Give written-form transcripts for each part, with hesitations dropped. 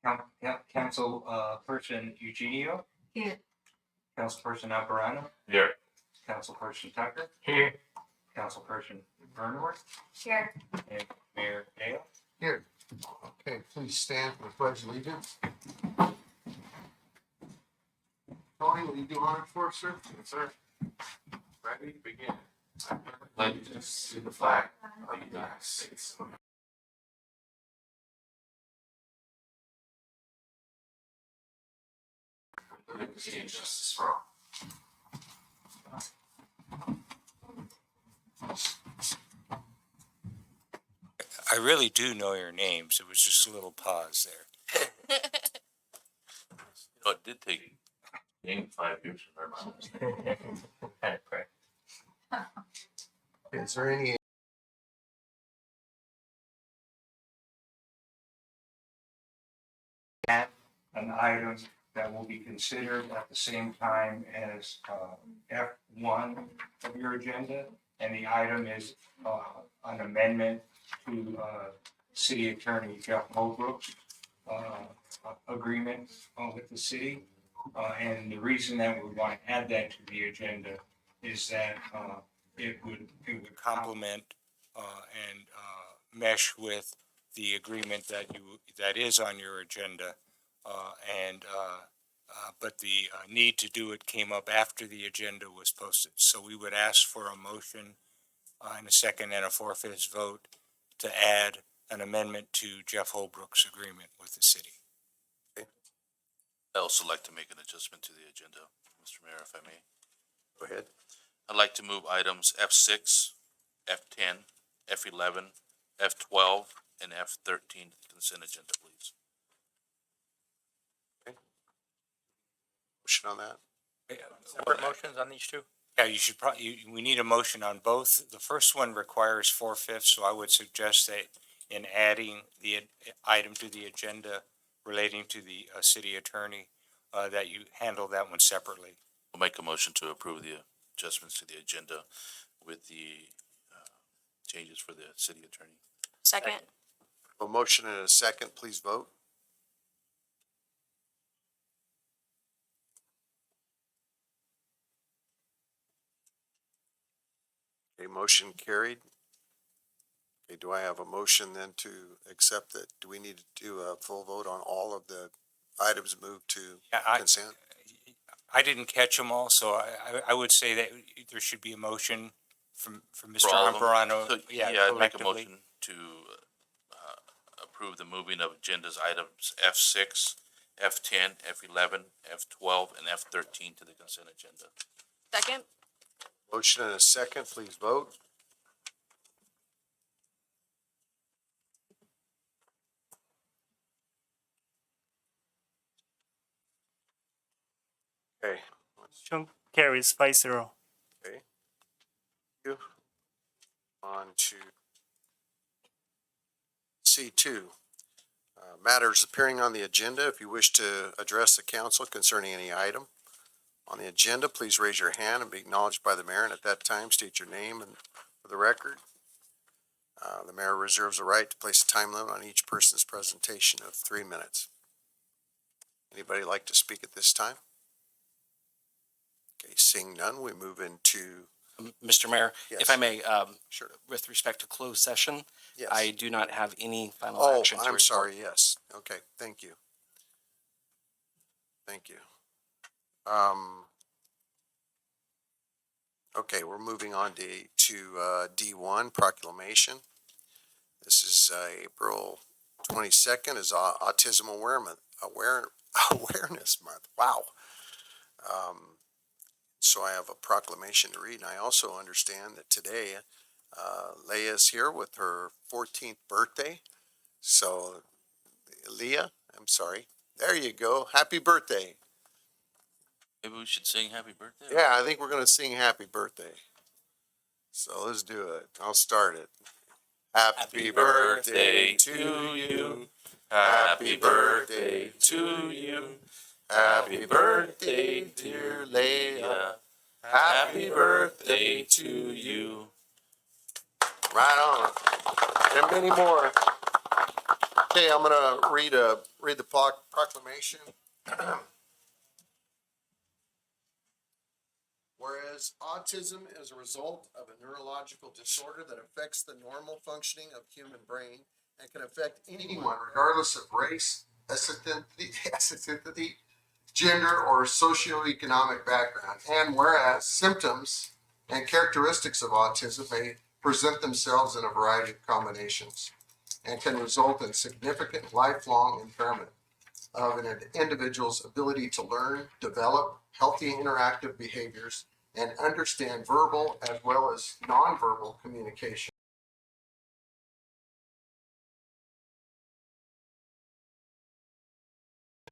Council person Eugenio. Here. Councilperson Alvarado. Here. Councilperson Tucker. Here. Councilperson Burnworth. Here. And Mayor Dale. Here. Okay, please stand for the pledge of allegiance. Tony, will you do honor for us, sir? Yes, sir. Ready to begin. Allegiance to the flag of the United States. Liberty and justice for all. I really do know your names. It was just a little pause there. Oh, it did take 5 years to learn my name. Had it correct. Is there any An item that will be considered at the same time as F1 of your agenda. And the item is an amendment to City Attorney Jeff Holbrook's agreement with the city. And the reason that we want to add that to the agenda is that it would complement and mesh with the agreement that is on your agenda. But the need to do it came up after the agenda was posted. So we would ask for a motion and a second and a 4/5 vote to add an amendment to Jeff Holbrook's agreement with the city. I'd also like to make an adjustment to the agenda, Mr. Mayor, if I may. Go ahead. I'd like to move items F6, F10, F11, F12, and F13 to the consent agenda, please. Motion on that? Separate motions on these two? Yeah, you should probably, we need a motion on both. The first one requires 4/5, so I would suggest that in adding the item to the agenda relating to the city attorney, that you handle that one separately. I'll make a motion to approve the adjustments to the agenda with the changes for the city attorney. Second. A motion and a second, please vote. Okay, motion carried. Okay, do I have a motion then to accept that? Do we need to do a full vote on all of the items moved to Yeah, consent? I didn't catch them all, so I would say that there should be a motion from Mr. For all of them? Amparano. So, Yeah, I'd make a collectively. motion to approve the moving of agendas items F6, F10, F11, F12, and F13 to the consent agenda. Second. Motion and a second, please vote. Okay. Motion carries 5-0. Okay. You. On to C2. Matters appearing on the agenda. If you wish to address the council concerning any item on the agenda, please raise your hand and be acknowledged by the mayor, and at that time, state your name and for the record. The mayor reserves the right to place a time limit on each person's presentation of 3 minutes. Anybody like to speak at this time? Okay, seeing none, we move into, Mr. Mayor, yes. if I may, Sure. with respect to closed session, Yes. I do not have any final Oh, action to I'm report. sorry, yes. Okay, thank you. Thank you. Okay, we're moving on to D1, proclamation. This is April 22nd is Autism Awareness Month. Wow. So I have a proclamation to read, and I also understand that today Leah is here with her 14th birthday. So Leah, I'm sorry. There you go. Happy birthday. Maybe we should sing happy birthday? Yeah, I think we're going to sing happy birthday. So let's do it. I'll start it. Happy birthday to you. Happy birthday to you. Happy birthday, dear Leah. Happy birthday to you. Right on. And many more. Okay, I'm gonna read the proclamation. Whereas autism is a result of a neurological disorder that affects the normal functioning of human brain and can affect anyone regardless of race, ethnicity, gender, or socioeconomic background. And whereas symptoms and characteristics of autism may present themselves in a variety of combinations and can result in significant lifelong impairment of an individual's ability to learn, develop healthy interactive behaviors, and understand verbal as well as nonverbal communication.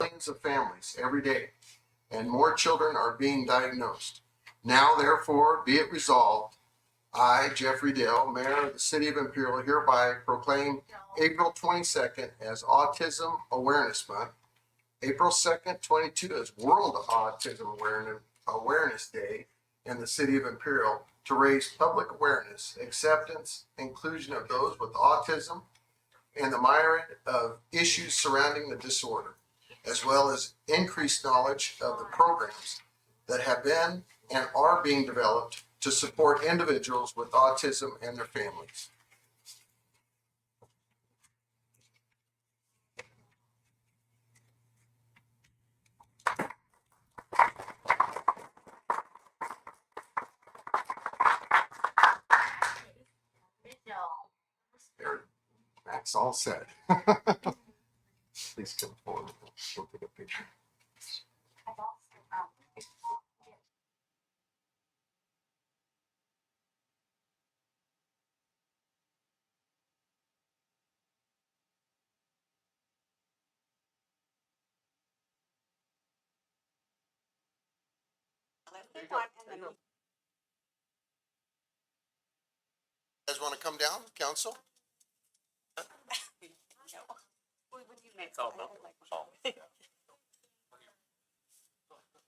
Millions of families every day, and more children are being diagnosed. Now, therefore, be it resolved, I, Jeffrey Dale, Mayor of the City of Imperial, hereby proclaim April 22nd as Autism Awareness Month, April 2nd, 22 as World Autism Awareness Day in the City of Imperial to raise public awareness, acceptance, inclusion of those with autism, and the myriad of issues surrounding the disorder, as well as increased knowledge of the programs that have been and are being developed to support individuals with autism and their families. There, that's all said. Please come forward. We'll take a picture. You guys want to come down, council?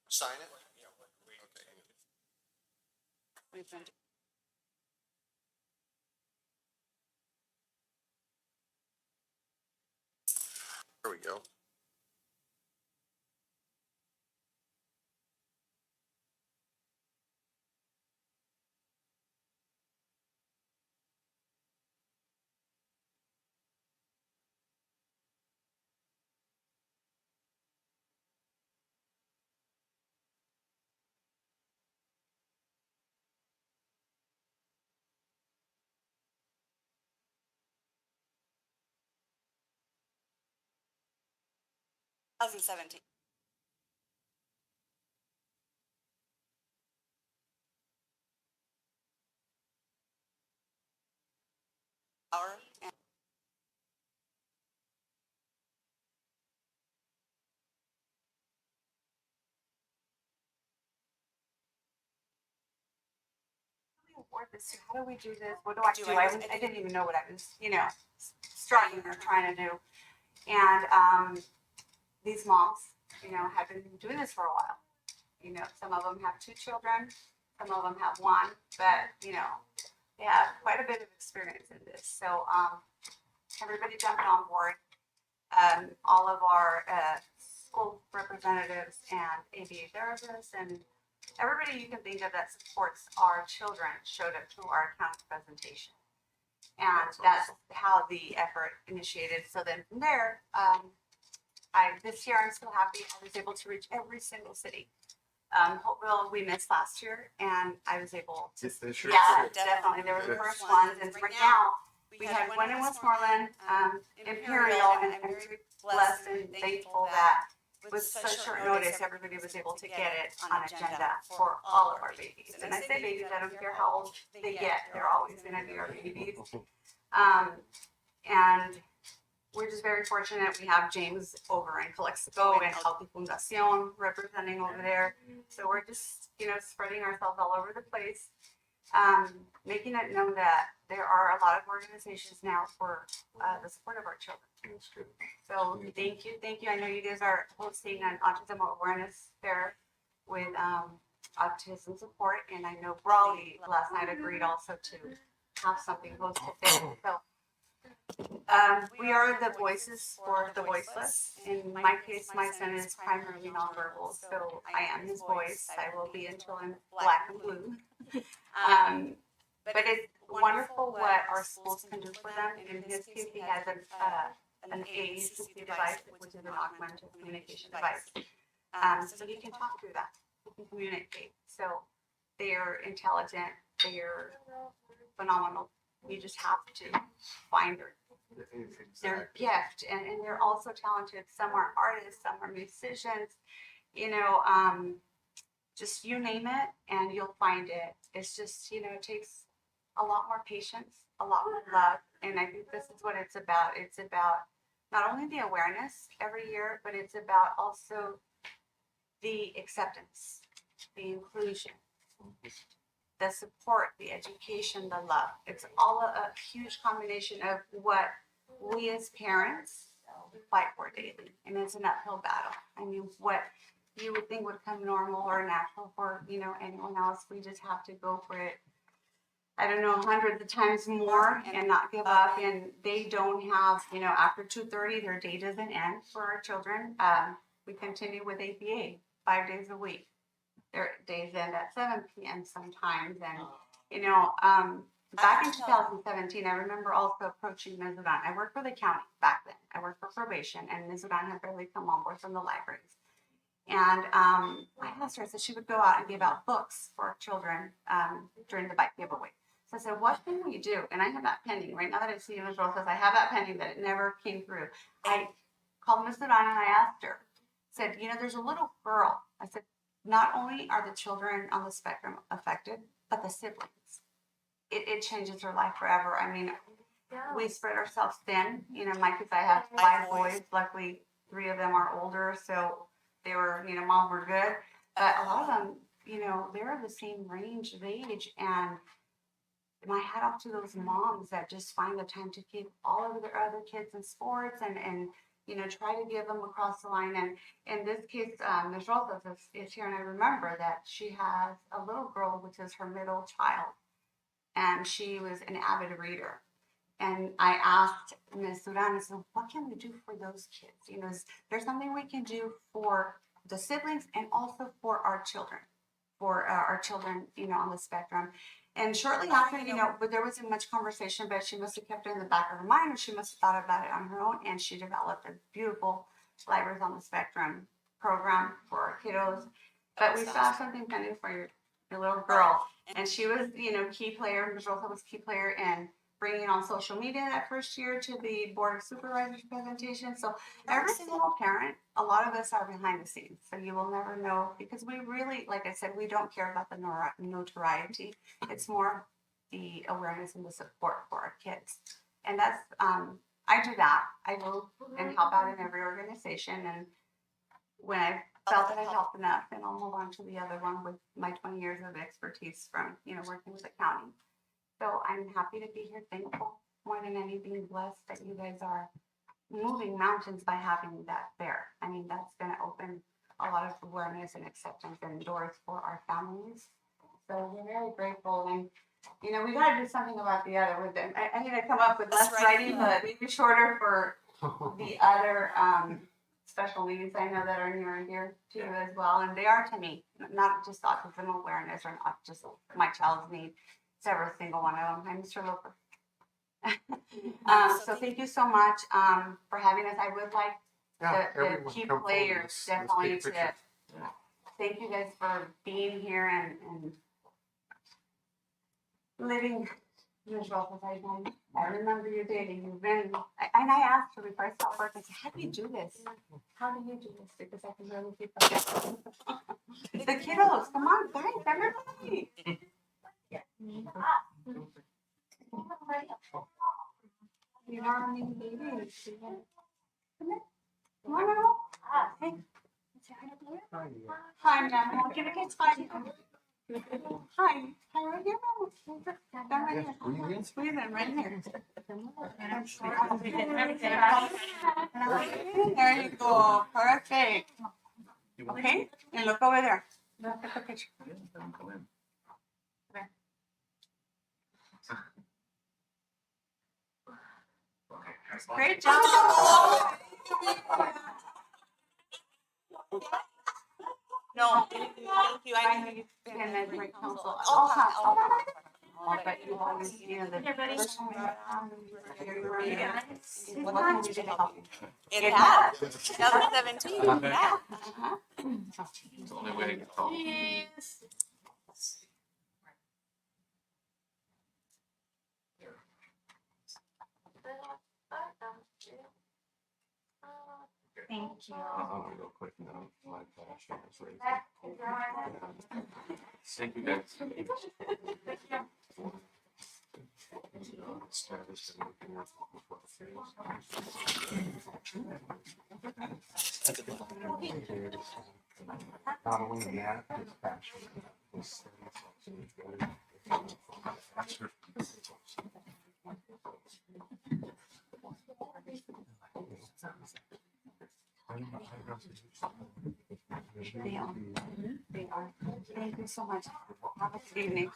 Sign it? Okay. There we go. Award this year. How do we do this? What do I do? I didn't even know what I was, striving or trying to do. And these moms, have been doing this for a while. Some of them have 2 children, some of them have 1, but they have quite a bit of experience in this. So everybody jumped on board. All of our school representatives and ABA therapists and everybody you can think of that supports our children showed up to our county presentation. And that's how the effort initiated. So then from there, this year I'm so happy I was able to reach every single city. Hopeville we missed last year, and I was able to. Yeah, definitely. They were the first ones, and right now we had one in Westmoreland, Imperial, and I'm very blessed and thankful that with such short notice, everybody was able to get it on agenda for all of our babies. And I say babies, I don't care how old they get, they're always going to be our babies. And we're just very fortunate. We have James over in Calexico and Healthy Fundación representing over there. So we're just, spreading ourselves all over the place, making it known that there are a lot of organizations now for the support of our children. That's good. So thank you. I know you guys are hosting an autism awareness fair with autism support, and I know Brawley last night agreed also to have something hosted there. So We are the voices for the voiceless. In my case, my son is primarily nonverbal, so I am his voice. I will be until I'm black and blue. But it's wonderful what our schools can do for them. In his case, he has an AACC device, which is an augmented communication device. So he can talk through that. He can communicate. So they're intelligent. They're phenomenal. You just have to find their gift, and they're also talented. Some are artists, some are musicians. You know, just you name it, and you'll find it. It's just, you know, it takes a lot more patience, a lot more love, and I think this is what it's about. It's about not only the awareness every year, but it's about also the acceptance, the inclusion, the support, the education, the love. It's all a huge combination of what we as parents fight for daily, and it's an uphill battle. I mean, what you would think would come normal or natural for, you know, anyone else, we just have to go for it. I don't know, hundreds of times more and not give up. And they don't have, you know, after 2:30, their day doesn't end for our children. We continue with APA 5 days a week. Their days end at 7 p.m. sometimes. And, you know, back in 2017, I remember also approaching Ms. Udan. I worked for the county back then. I worked for probation, and Ms. Udan had barely come on board from the libraries. And I asked her, I said she would go out and give out books for children during the bike giveaway. So I said, what can we do? And I have that pending. Right now that I see Ms. Rose says I have that pending, that it never came through. I called Ms. Udan and I asked her, said, you know, there's a little girl. I said, not only are the children on the spectrum affected, but the siblings. It changes their life forever. I mean, we spread ourselves thin. You know, my kids, I have 5 boys. Luckily, 3 of them are older, so they were, you know, mom, we're good. But a lot of them, you know, they're the same range of age. And my hat off to those moms that just find the time to keep all of their other kids in sports and you know, try to give them across the line. And in this case, Ms. Rosas is here, and I remember that she has a little girl, which is her middle child, and she was an avid reader. And I asked Ms. Udan, I said, what can we do for those kids? You know, is there something we can do for the siblings and also for our children, you know, on the spectrum? And shortly after, you know, but there wasn't much conversation, but she must have kept it in the back of her mind, or she must have thought about it on her own. And she developed a beautiful Libraries on the Spectrum program for our kiddos. But we saw something pending for your little girl. And she was, you know, key player. Ms. Rosa was key player in bringing on social media that first year to the Board of Supervisors presentation. So every single parent, a lot of us are behind the scenes. So you will never know, because we really, like I said, we don't care about the notoriety. It's more the awareness and the support for our kids. And that's, I do that. I go and help out in every organization. And when I felt that I helped enough, then I'll move on to the other one with my 20 years of expertise from, you know, working with the county. So I'm happy to be here, thankful more than anything, blessed that you guys are moving mountains by having that fair. I mean, that's going to open a lot of awareness and acceptance and doors for our families. So we're very grateful. And, you know, we got to do something about the other with them. I need to come up with less writing, but maybe shorter for the other special needs I know that are near and dear to you as well. And they are to me, not just autism awareness or not just my child's need. It's every single one of them. I'm Mr. Loper. So thank you so much for having us. I would like the key players definitely to thank you guys for being here and living miserable. I remember your dating. You've been, and I asked her before I stopped work, I said, how do you do this? How do you do this? Because I can really keep up. The kiddos, come on, guys, everybody. You know, I mean, babies. Come on now. Hey. Hi, ma'am. I'll give the kids 5. Hi. Hi, right here, ma'am. Come right here. Squeeze in right here. There you go. Perfect. Okay, and look over there. Look at the picture. Great job. No, thank you. I know you've been a great counsel. All time. But you always, you know, the first time what can we do to help you? It has. 2017. Yeah. It's the only way to get home. Thank you. I'm gonna go quick now. My gosh, it's ready. Thank you guys. Not only that, his passion, his studies, They are. They are. Thank you so much. Have a good evening.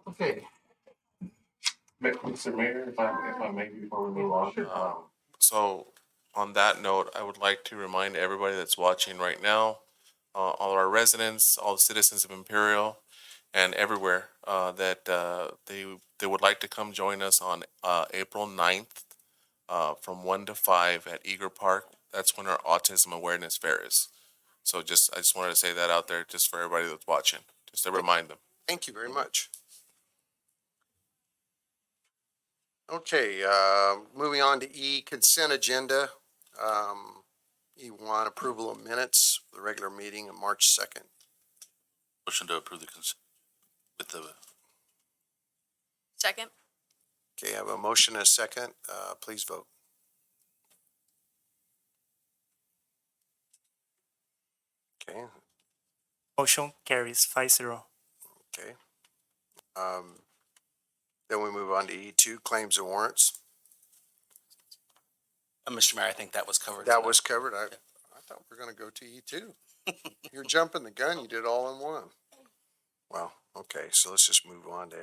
Okay. Mr. Mayor, if I may, before we move on. So on that note, I would like to remind everybody that's watching right now, all our residents, all the citizens of Imperial and everywhere, that they would like to come join us on April 9th from 1 to 5 at Eager Park. That's when our Autism Awareness Fair is. So I just wanted to say that out there just for everybody that's watching, just to remind them. Thank you very much. Okay, moving on to E, consent agenda. E1, approval of minutes for the regular meeting of March 2nd. Motion to approve the with the, Second. Okay, I have a motion and a second. Please vote. Okay, Motion carries 5-0. okay. Then we move on to E2, claims and warrants. Mr. Mayor, I think that was covered. That was covered. I thought we were gonna go to E2. You're jumping the gun. You did all in one. Well, okay, so let's just move on to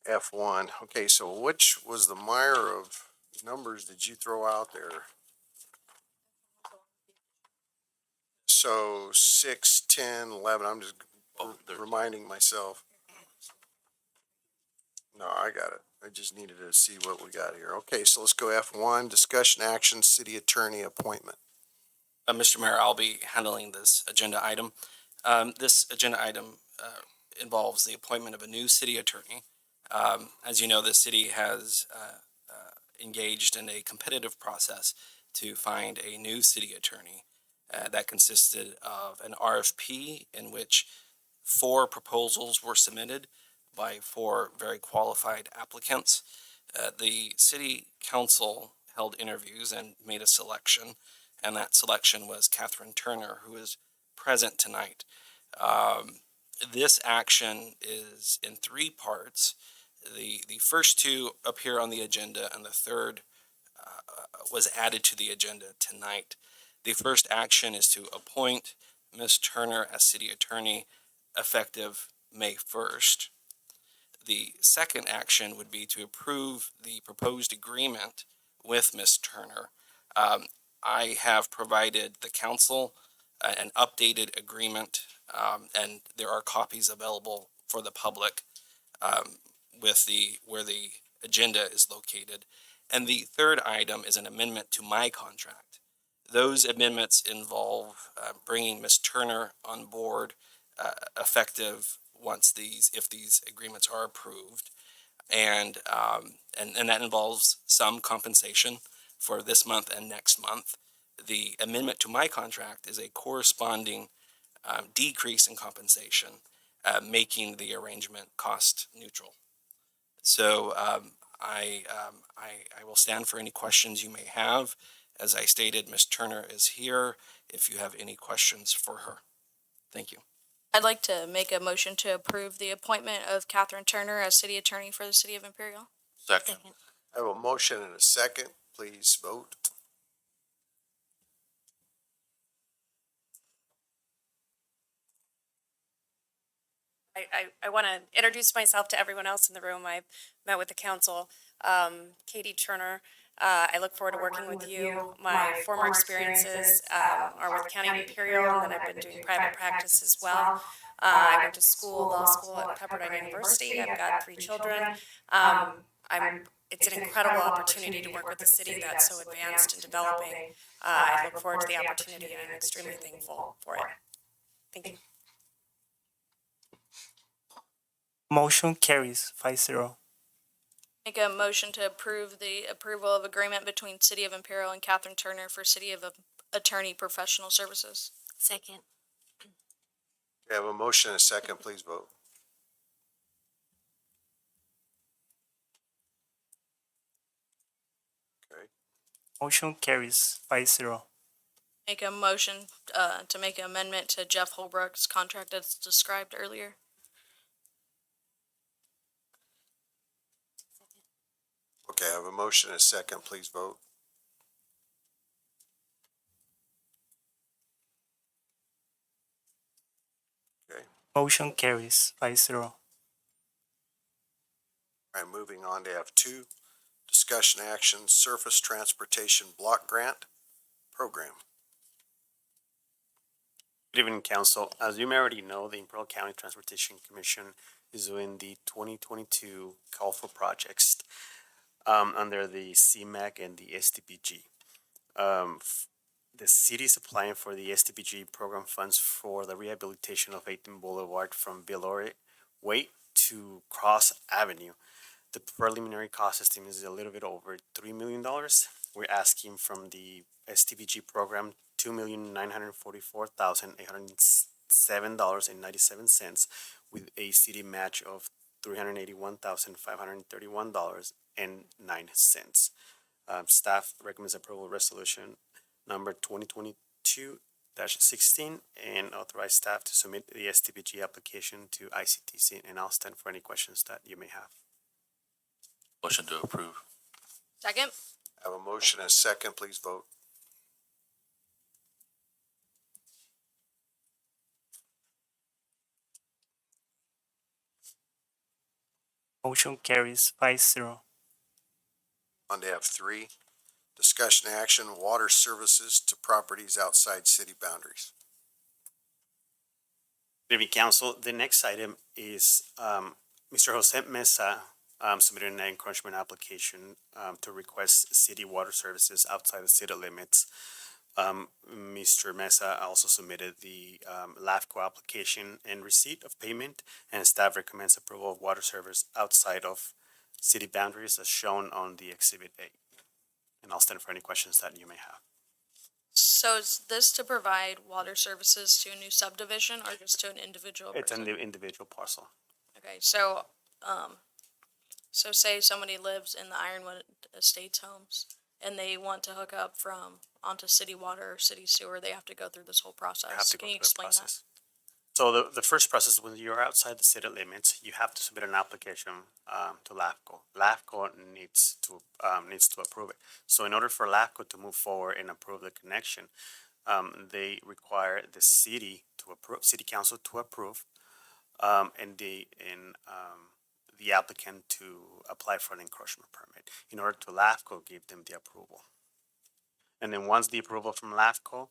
F1. Okay, so which was the mire of numbers did you throw out there? So 6, 10, 11, I'm just reminding myself. No, I got it. I just needed to see what we got here. Okay, so let's go F1, discussion action, city attorney appointment. Mr. Mayor, I'll be handling this agenda item. This agenda item involves the appointment of a new city attorney. As you know, the city has engaged in a competitive process to find a new city attorney that consisted of an RFP in which 4 proposals were submitted by 4 very qualified applicants. The city council held interviews and made a selection, and that selection was Catherine Turner, who is present tonight. This action is in 3 parts. The first 2 appear on the agenda, and the third was added to the agenda tonight. The first action is to appoint Ms. Turner as city attorney effective May 1st. The second action would be to approve the proposed agreement with Ms. Turner. I have provided the council an updated agreement, and there are copies available for the public with where the agenda is located. And the third item is an amendment to my contract. Those amendments involve bringing Ms. Turner on board effective if these agreements are approved, and that involves some compensation for this month and next month. The amendment to my contract is a corresponding decrease in compensation, making the arrangement cost neutral. So I will stand for any questions you may have. As I stated, Ms. Turner is here if you have any questions for her. Thank you. I'd like to make a motion to approve the appointment of Catherine Turner as city attorney for the city of Imperial. second. I have a motion and a second. Please vote. I want to introduce myself to everyone else in the room. I met with the council. Katie Turner. I look forward to working with you. My former experiences are with County of Imperial, and then I've been doing private practice as well. I went to school, law school at Pepperdine University. I've got 3 children. It's an incredible opportunity to work with a city that's so advanced and developing. I look forward to the opportunity, and I'm extremely thankful for it. Thank you. Motion carries 5-0. Make a motion to approve the approval of agreement between City of Imperial and Catherine Turner for City of Attorney Professional Services. Second. We have a motion and a second. Please vote. Okay. Motion carries 5-0. Make a motion to make an amendment to Jeff Holbrook's contract as described earlier. Okay, I have a motion and a second. Please vote. Okay. Motion carries 5-0. All right, moving on to F2, discussion action, surface transportation block grant program. Good evening, Council. As you may already know, the Imperial County Transportation Commission is doing the 2022 call for projects under the CMAQ and the STPG. The city is applying for the STPG program funds for the rehabilitation of 18 Boulevard from Villore Way to Cross Avenue. The preliminary cost estimate is a little bit over $3 million. We're asking from the STPG program $2,944,807.97 with a city match of $381,531.09. Staff recommends approval of resolution number 2022-16 and authorize staff to submit the STPG application to ICTC, and I'll stand for any questions that you may have. Motion to approve. Second. I have a motion and a second. Please vote. Motion carries 5-0. On to F3, discussion action, water services to properties outside city boundaries. Good evening, Council. The next item is Mr. Jose Mesa submitted an encroachment application to request city water services outside the city limits. Mr. Mesa also submitted the LAFCO application and receipt of payment, and staff recommends approval of water service outside of city boundaries as shown on the Exhibit A. And I'll stand for any questions that you may have. So is this to provide water services to a new subdivision or just to an individual person? It's an individual parcel. Okay, so say somebody lives in the Ironwood Estates homes and they want to hook up onto city water or city sewer, they have to go through this whole process. Can you explain that? So the first process, when you're outside the city limits, you have to submit an application to LAFCO. LAFCO needs to approve it. So in order for LAFCO to move forward and approve the connection, they require the city to approve, city council to approve, and the applicant to apply for an encroachment permit in order to LAFCO give them the approval. And then once the approval from LAFCO,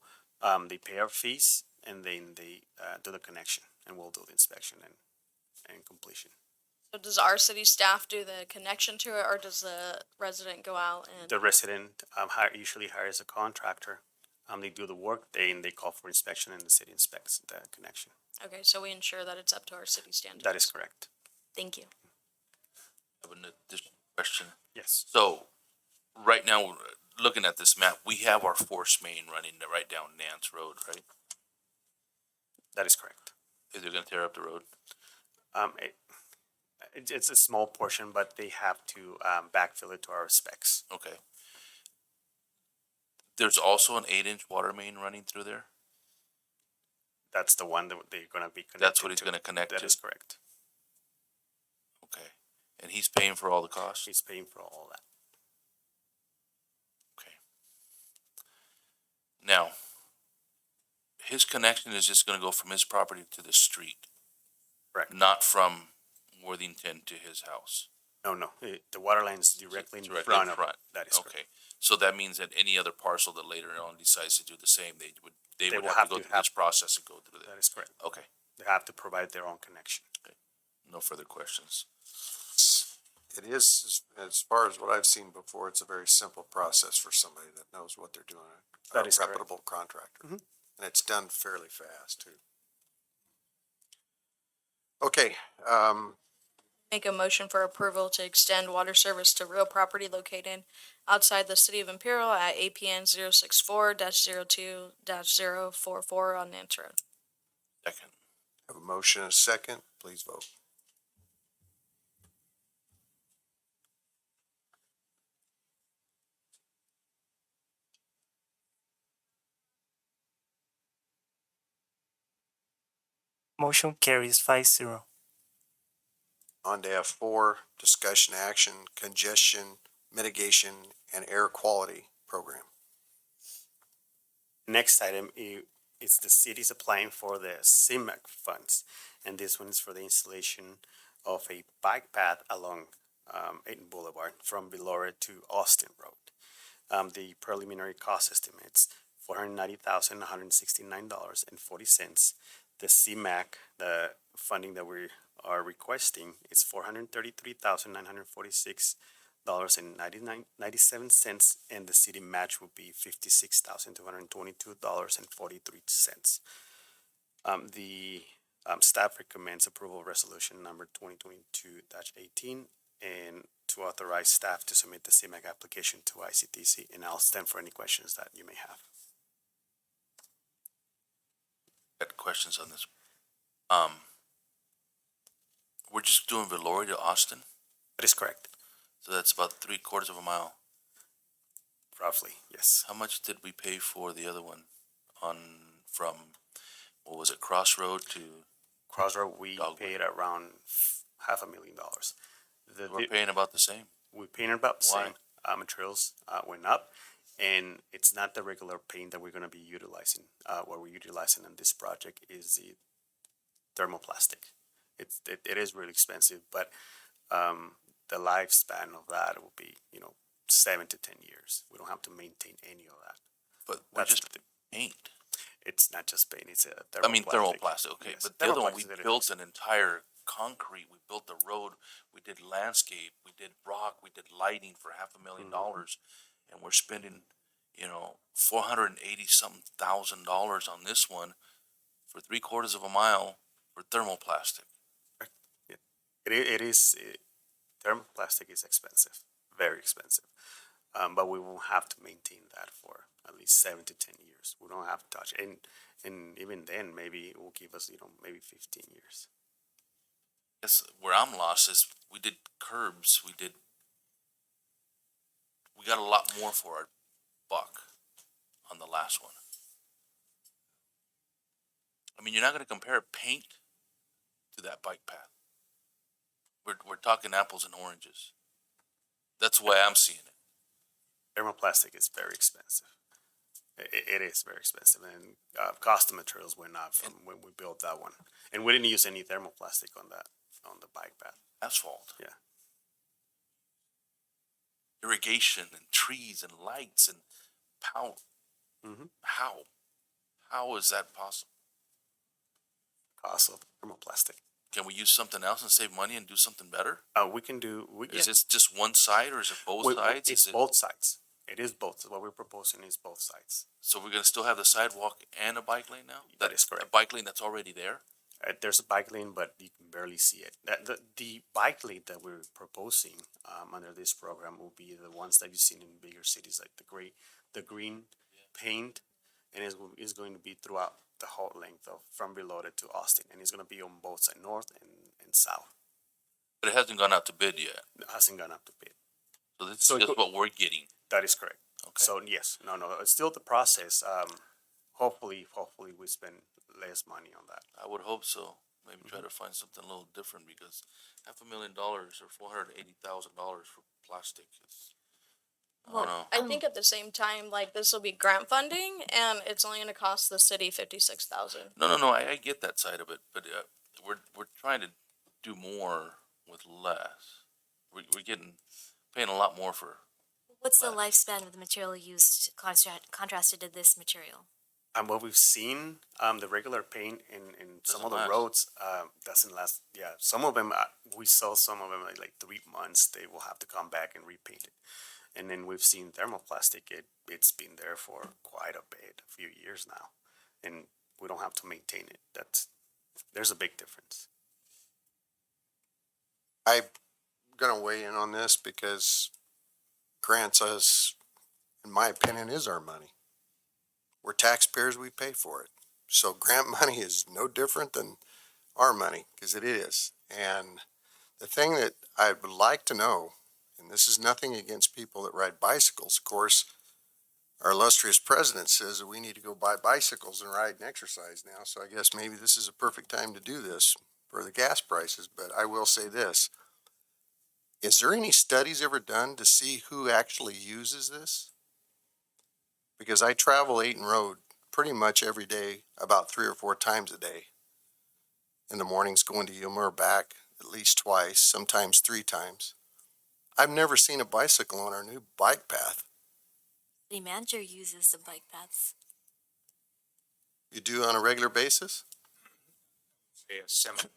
they pay our fees, and then they do the connection, and we'll do the inspection and completion. So does our city staff do the connection to it, or does the resident go out and? The resident usually hires a contractor. They do the work, and they call for inspection, and the city inspects the connection. Okay, so we ensure that it's up to our city standards. That is correct. Thank you. I have an additional question. Yes. So, right now, looking at this map, we have our force main running right down Nance Road, right? That is correct. Is it gonna tear up the road? It's a small portion, but they have to backfill it to our specs. Okay. There's also an 8-inch water main running through there? That's the one that they're gonna be connected to. That's what he's gonna connect to? That is correct. Okay. And he's paying for all the costs? He's paying for all that. Okay. Now, his connection is just gonna go from his property to the street, Correct. Not from Worthington to his house. No, the water line is directly in Directly front in of, front. that is correct. Okay, so that means that any other parcel that later on decides to do the same, they would will have to go through this process and go through That that. is correct. Okay, They have to provide their own connection. no further questions. It is, as far as what I've seen before, it's a very simple process for somebody that knows what they're doing. That is correct. reputable contractor. Mhm. And it's done fairly fast too. Okay, Make a motion for approval to extend water service to real property located outside the city of Imperial at APN 064-02-044 on Nance Road. Second. have a motion and a second, please vote. Motion carries 5-0. On to F4, discussion action, congestion mitigation and air quality program. Next item is the city's applying for the CMAQ funds, and this one is for the installation of a bike path along Ayton Boulevard from Belora to Austin Road. The preliminary cost estimates $490,169.40. The CMAQ, the funding that we are requesting, is $433,946.97, and the city match will be $56,222.43. The staff recommends approval of resolution number 2022-18 and to authorize staff to submit the CMAQ application to ICTC, and I'll stand for any questions that you may have. Got questions on this? We're just doing Valori to Austin, That is correct, so that's about 3/4 of a mile. roughly, yes. How much did we pay for the other one from, what was it, Crossroad to, Crossroad, we Dogwood. paid around $500,000. we're paying about the same? We're paying about the Why? same. Materials went up, and it's not the regular paint that we're going to be utilizing. What we're utilizing in this project is the thermoplastic. It is really expensive, but the lifespan of that will be 7 to 10 years. We don't have to maintain any of that. But we're That's just paint. It's not just paint; it's a thermoplastic. I mean, thermoplastic, okay, Yes, but the other one, we thermoplastic that it built is. an entire concrete, we built the road, we did landscape, we did rock, we did lighting for $500,000. And we're spending, $480-something on this one for 3/4 of a mile for thermoplastic. It is thermoplastic is expensive, very expensive. But we won't have to maintain that for at least 7 to 10 years. We don't have to touch it. And even then, maybe it will give us, maybe 15 years. Guess where I'm lost is we did curbs, we got a lot more for our buck on the last one. I mean, you're not gonna compare paint to that bike path. We're talking apples and oranges. That's the way I'm seeing it. Thermoplastic is very expensive. It is very expensive, and cost of materials went up from when we built that one. And we didn't use any thermoplastic on the bike path. Asphalt. Yeah. Irrigation and trees and lights and power. Mhm. How is that possible? Cost of thermoplastic. Can we use something else and save money and do something better? We can do. Is this just one side or is it both sides? It's Is it, both sides. It is both. What we're proposing is both sides. so we're gonna still have the sidewalk and a bike lane now? That is A correct. bike lane that's already there? There's a bike lane, but you can barely see it. The bike lane that we're proposing under this program will be the ones that you've seen in bigger cities, like the green paint, and is going to be throughout the whole length of from Belota to Austin, and it's going to be on both sides, north and south. But it hasn't gone out to bid yet. It hasn't gone up to bid. So this So is it just go- what we're getting. That is correct. Okay. So yes, no, it's still the process. Hopefully we spend less money on that. I would hope so. Maybe try to find something a little different because $500,000 or $480,000 for plastic is, I don't know. I think at the same time, like, this will be grant funding and it's only gonna cost the city $56,000. No, I get that side of it, but we're trying to do more with less. We're paying a lot more for, What's the less. lifespan of the material used contrasted to this material? What we've seen, the regular paint in some of Doesn't the last. roads, doesn't last. Yeah, some of them, we saw some of them like 3 months, they will have to come back and repaint it. And then we've seen thermoplastic, it's been there for quite a bit, a few years now. And we don't have to maintain it. There's a big difference. I'm gonna weigh in on this because grants us, in my opinion, is our money. We're taxpayers, we pay for it. So grant money is no different than our money, because it is. And the thing that I would like to know, and this is nothing against people that ride bicycles, of course, our illustrious president says that we need to go buy bicycles and ride and exercise now. So I guess maybe this is a perfect time to do this for the gas prices. But I will say this. Is there any studies ever done to see who actually uses this? Because I travel Ayton Road pretty much every day, about 3 or 4 times a day. In the mornings going to Yuma or back at least twice, sometimes 3 times. I've never seen a bicycle on our new bike path. The manager uses the bike paths. You do on a regular basis? Say a semi.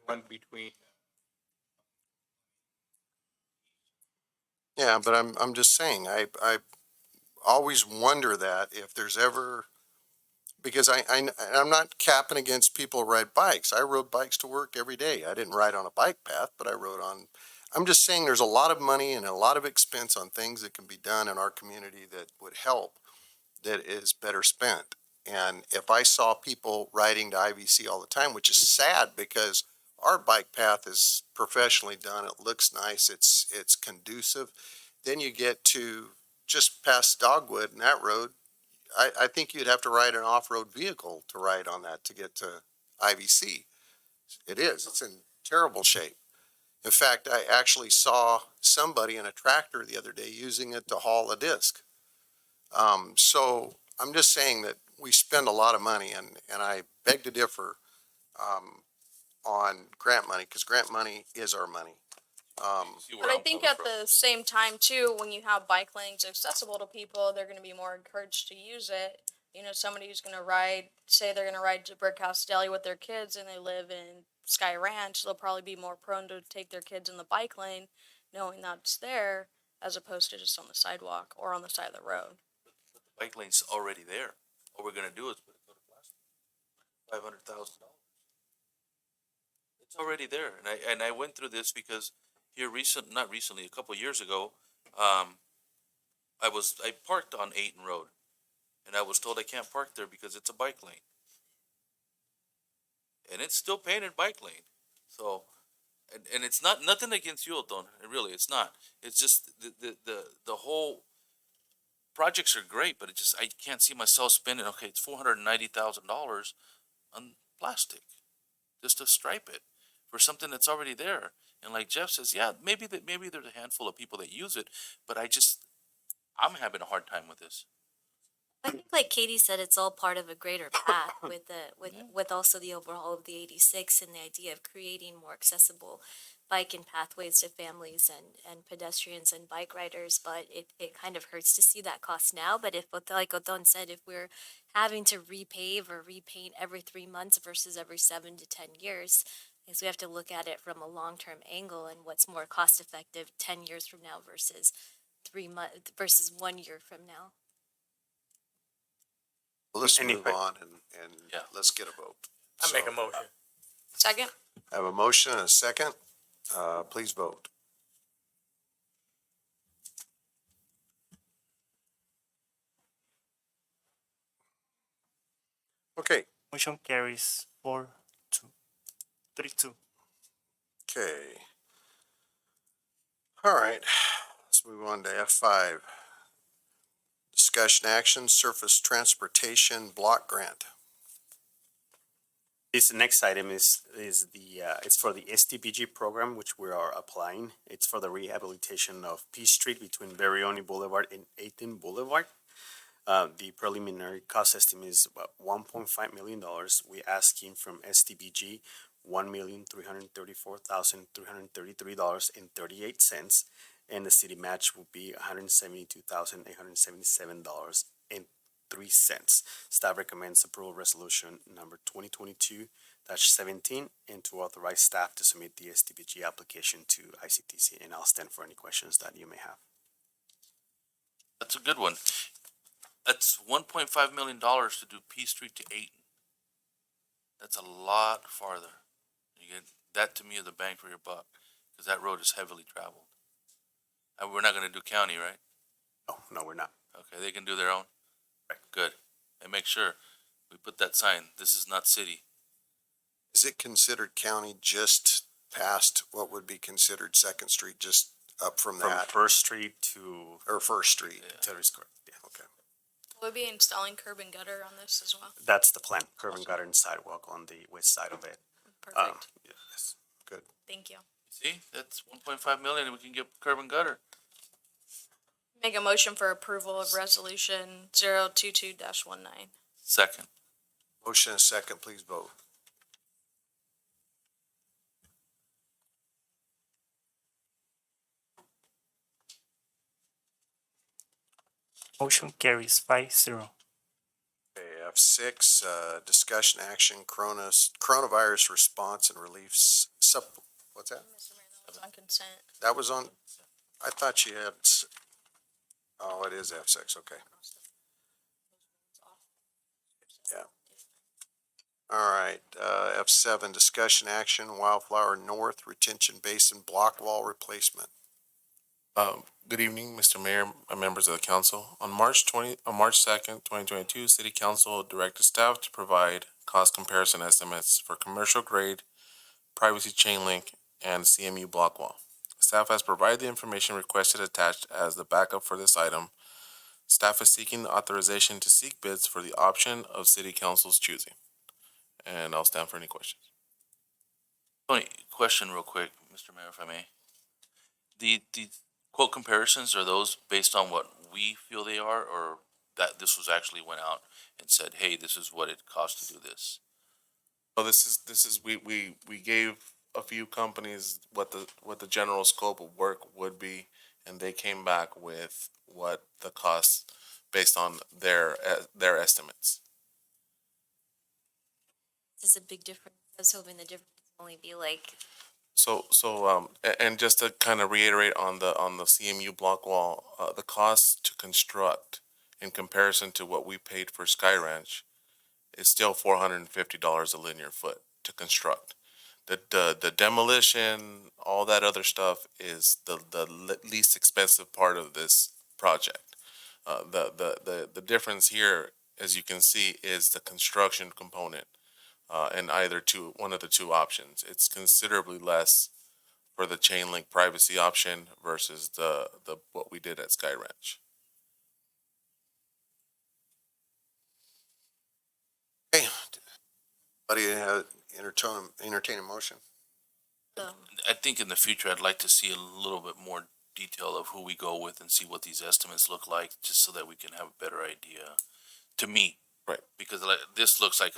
One between. Yeah, but I'm just saying, I always wonder that if there's ever, because I'm not capping against people who ride bikes. I rode bikes to work every day. I didn't ride on a bike path, but I rode on, I'm just saying there's a lot of money and a lot of expense on things that can be done in our community that would help, that is better spent. And if I saw people riding to IVC all the time, which is sad because our bike path is professionally done, it looks nice, it's conducive. Then you get to just past Dogwood and that road, I think you'd have to ride an off-road vehicle to ride on that to get to IVC. It's in terrible shape. In fact, I actually saw somebody in a tractor the other day using it to haul a disc. So I'm just saying that we spend a lot of money and I beg to differ, on grant money, because grant money is our money. See where But I I'm think coming at from. the same time too, when you have bike lanes accessible to people, they're gonna be more encouraged to use it. You know, somebody who's gonna ride, say they're gonna ride to Brickhouse Deli with their kids and they live in Sky Ranch, they'll probably be more prone to take their kids in the bike lane, knowing that's there, as opposed to just on the sidewalk or on the side of the road. Bike lane's already there. All we're gonna do is put a plastic. $500,000. It's already there, and I went through this because here not recently, a couple of years ago, I parked on Ayton Road, and I was told I can't park there because it's a bike lane, and it's still painted bike lane. So, and it's nothing against you, Don. Really, it's not. It's just the whole projects are great, but I can't see myself spending. Okay, it's $490,000 on plastic just to stripe it for something that's already there. And like Jeff says, yeah, maybe there's a handful of people that use it, but I'm having a hard time with this. I think, like Katie said, it's all part of a greater path with also the overhaul of the 86 and the idea of creating more accessible bike and pathways to families and pedestrians and bike riders. But it kind of hurts to see that cost now. But if, like Oton said, if we're having to repave or repaint every 3 months versus every 7 to 10 years, because we have to look at it from a long-term angle and what's more cost-effective 10 years from now versus 3 months versus 1 year from now. Well, let's And if move I- on and Yeah. let's get a vote. I make a So, motion. Second? I have a motion and a second. Please vote. Okay, Motion carries 4-2. 3-2. okay. All right, let's move on to F5. Discussion action, surface transportation block grant. This next item is it's for the STBG program, which we are applying. It's for the rehabilitation of Peace Street between Barioni Boulevard and 18 Boulevard. The preliminary cost estimate is about $1.5 million. We asking from STBG $1,334,333.38, and the city match will be $172,877.03. Staff recommends approval of resolution number 2022-17 and to authorize staff to submit the STBG application to ICTC. And I'll stand for any questions that you may have. That's a good one. That's $1.5 million to do P Street to Ayton. That's a lot farther. You get that, to me, is the bang for your buck, because that road is heavily traveled. And we're not gonna do county, right? Oh, no, we're not. Okay, they can do their own? Right. Good. And make sure we put that sign, this is not city. Is it considered county just past what would be considered Second Street, just up from From that, First Street to or First Street? Terry's Court. Yeah, Okay. We'll be installing curb and gutter on this as well. that's the plan. Curb and gutter and sidewalk on the west side of it. Perfect. Yes. Thank you. See, that's 1.5 million, and we can get curb and gutter. Make a motion for approval of resolution 022-19. Second. Motion and second, please vote. Motion carries 5-0. Okay, F6, discussion action, coronavirus response and relief what's that? Mr. Mayor, that was on consent. That was on, I thought she had, oh, it is F6, okay. Yeah. All right, F7, discussion action, Wildflower North Retention Basin block wall replacement. Good evening, Mr. Mayor, and members of the council. On March 2nd, 2022, City Council directed staff to provide cost comparison estimates for commercial grade, privacy chain link, and CMU block wall. Staff has provided the information requested attached as the backup for this item. Staff is seeking the authorization to seek bids for the option of City Council's choosing. And I'll stand for any questions. Tony, question real quick, Mr. Mayor, if I may. The quote comparisons, are those based on what we feel they are, or that this was actually went out and said, hey, this is what it costs to do this? Well, we gave a few companies what the general scope of work would be, and they came back with what the cost based on their estimates. This is a big difference. I was hoping the difference would only be like, And just to kind of reiterate on the CMU block wall, the cost to construct in comparison to what we paid for Sky Ranch is still $450 a linear foot to construct. The demolition, all that other stuff is the least expensive part of this project. The difference here, as you can see, is the construction component. And one of the two options. It's considerably less for the chain link privacy option versus the what we did at Sky Ranch. Hey, buddy, entertain a motion? I think in the future, I'd like to see a little bit more detail of who we go with and see what these estimates look like, just so that we can have a better idea. To me, Right. Because this looks like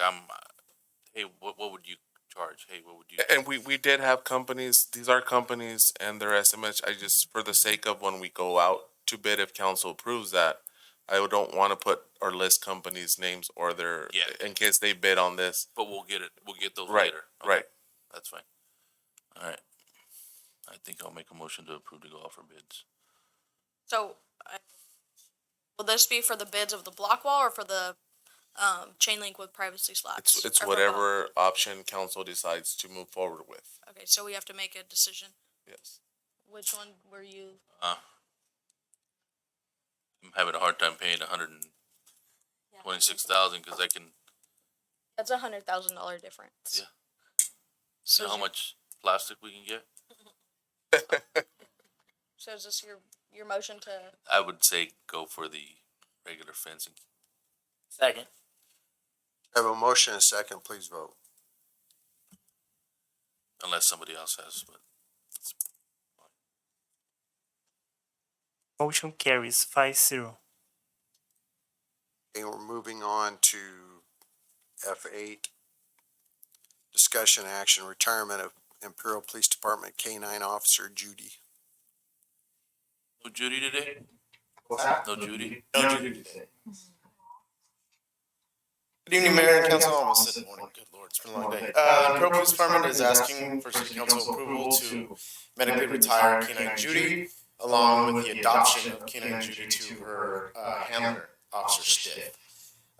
hey, what would you charge? Hey, what would you? And we did have companies, these are companies and their estimates. I just, for the sake of when we go out to bid, if council approves that, I don't want to put or list companies' names or their, Yeah. in case they bid on this. But we'll get those Right, later. Okay, right. That's fine. All right. I think I'll make a motion to approve to go out for bids. So, will this be for the bids of the block wall or for the chain link with privacy slats? It's Or for both? whatever option council decides to move forward with. Okay, so we have to make a decision. Yes. Which one were you? I'm having a hard time paying $126,000 because I can. That's $100,000 difference. Yeah. You know how much plastic we can get? So is this your motion to? I would say go for the regular fencing. Second. Have a motion and a second, please vote. Unless somebody else has, but Motion carries 5-0. Okay, we're moving on to F8. Discussion action, retirement of Imperial Police Department K-9 Officer Judy. No Judy today? What's that? No Judy? No Judy today. Good evening, Mayor and Council. Almost said morning. Good Lord, it's been a long day. The Imperial Police Department is asking for City Council approval to medically retire K-9 Judy, along with the adoption of K-9 Judy to her handler, Officer Stiff.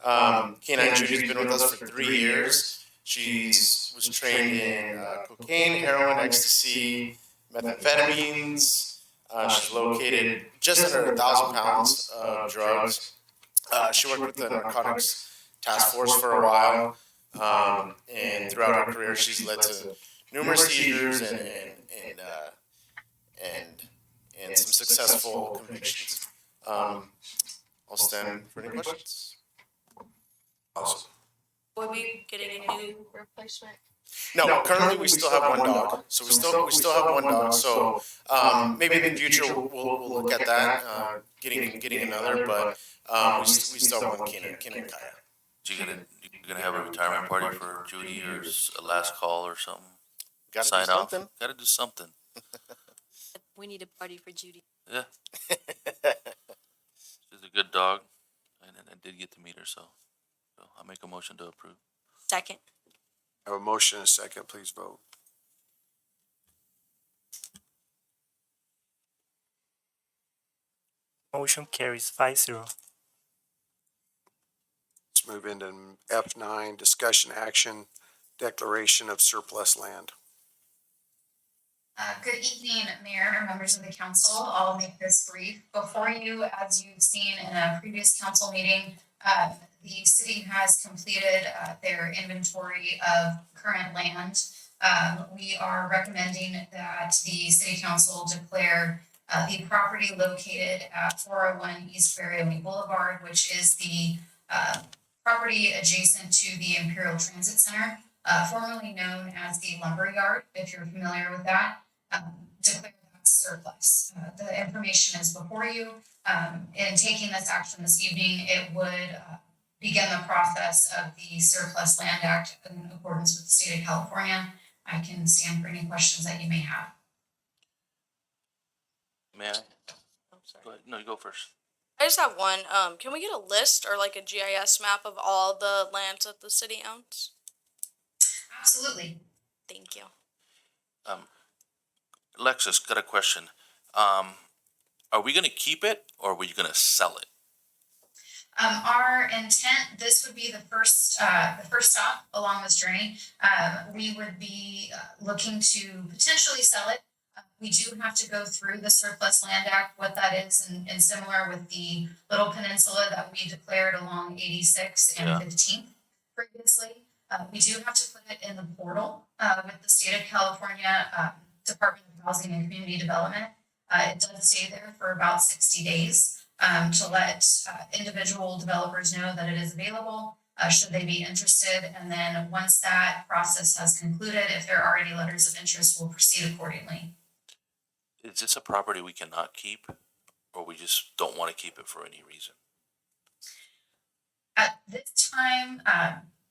K-9 Judy's been with us for 3 years. She was trained in cocaine, heroin, ecstasy, methamphetamines. She's located just under 1,000 pounds of drugs. She worked with the narcotics task force for a while, and throughout her career, she's led to numerous seizures and some successful convictions. I'll stand for any questions. Awesome. Will we be getting a new replacement? No, currently we still have one dog, so we still have one dog. So maybe in the future we'll look at that, getting another, but we still have one Kaya. You gonna have a retirement party for Judy or a last call or something? Gotta Sign do off. something. Gotta do something. We need a party for Judy. Yeah. She's a good dog, and I did get to meet her, so I'll make a motion to approve. Second. I have a motion and a second. Please vote. Motion carries 5-0. Let's move into F9, discussion action, declaration of surplus land. Good evening, Mayor and members of the council. I'll make this brief. Before you, as you've seen in a previous council meeting, the city has completed their inventory of current land. We are recommending that the city council declare the property located at 401 East Ferrioni Boulevard, which is the property adjacent to the Imperial Transit Center, formerly known as the Lumber Yard, if you're familiar with that. Declare that surplus. The information is before you. In taking this action this evening, it would begin the process of the Surplus Land Act in accordance with the state of California. I can stand for any questions that you may have. May I? Go ahead. No, you go first. I just have one. Can we get a list or like a GIS map of all the lands that the city owns? Absolutely. Thank you. Alexis, got a question. Are we gonna keep it or are we gonna sell it? Our intent, this would be the first stop along this journey. We would be looking to potentially sell it. We do have to go through the Surplus Land Act, what that is, and similar with the Little Peninsula that we declared along 86 and 15th previously. We do have to put it in the portal with the state of California Department of Housing and Community Development. It does stay there for about 60 days to let individual developers know that it is available, should they be interested. And then once that process has concluded, if there are any letters of interest, we'll proceed accordingly. Is this a property we cannot keep or we just don't wanna keep it for any reason? At this time,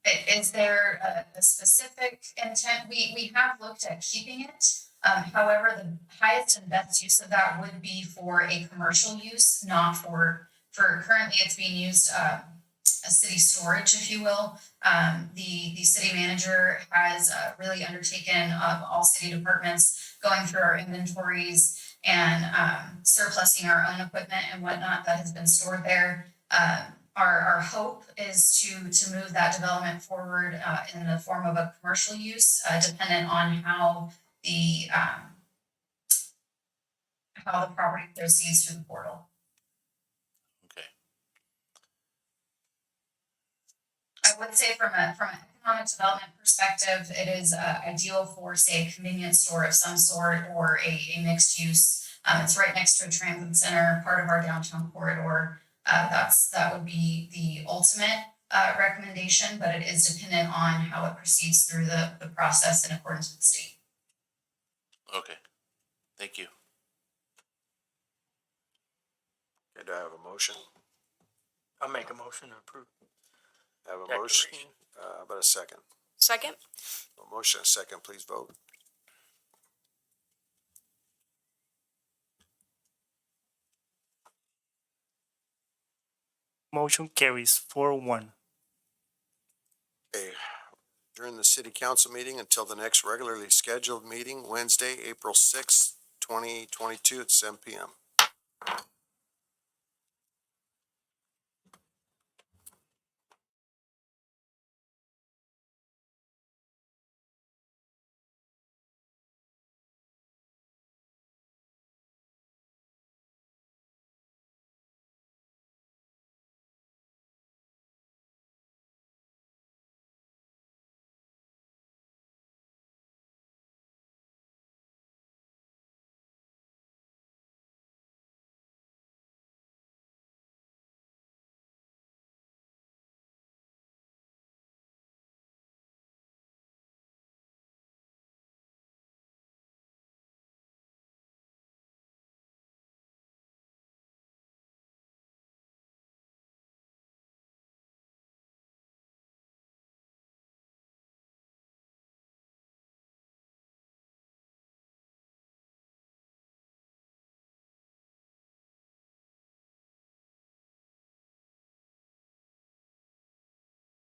is there a specific intent? We have looked at keeping it. However, the highest and best use of that would be for a commercial use, not for currently it's being used a city storage, if you will. The city manager has really undertaken all city departments going through our inventories and surplusing our own equipment and whatnot that has been stored there. Our hope is to move that development forward in the form of a commercial use, dependent on how the property proceeds through the portal. Okay. I would say from an economic development perspective, it is ideal for, say, a convenience store of some sort or a mixed use. It's right next to a transit center, part of our downtown corridor. That would be the ultimate recommendation, but it is dependent on how it proceeds through the process in accordance with the state. Okay. Thank you. Okay, do I have a motion? I'll make a motion to approve. Have a motion, but a second. Second? A motion, a second, please vote. Motion carries 4-1. Okay, during the city council meeting until the next regularly scheduled meeting, Wednesday, April sixth, 2022 at 7 PM.